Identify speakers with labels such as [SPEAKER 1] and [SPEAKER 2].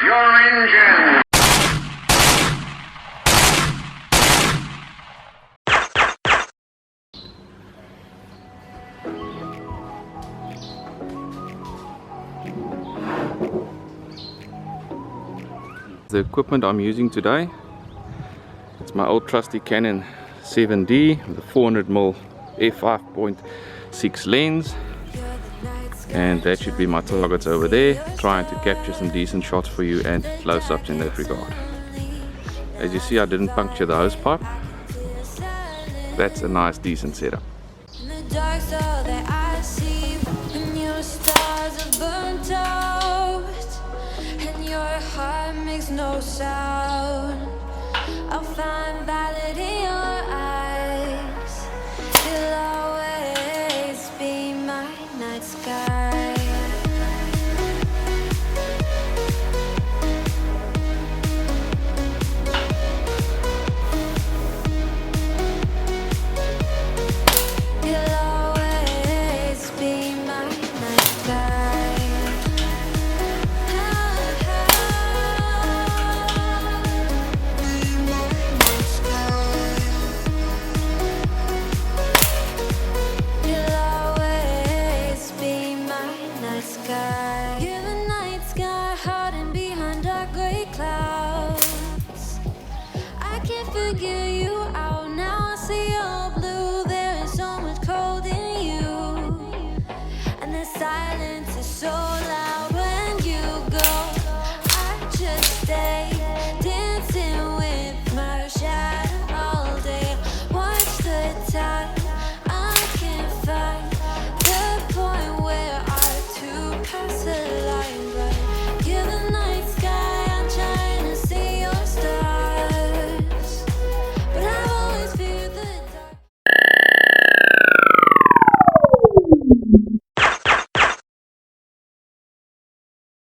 [SPEAKER 1] your engine.
[SPEAKER 2] The equipment I'm using today, it's my old trusty Canon 7D with a 400mm f5.6 lens, and that should be my targets over there, trying to capture some decent shots for you and close-ups in that regard. As you see, I didn't puncture the hose pipe. That's a nice decent setup.
[SPEAKER 3] No sound, I'll find valid in your eyes. You'll always be my night sky. You'll always be my night sky. You're the night sky hiding behind dark gray clouds. I can't figure you out now. I see your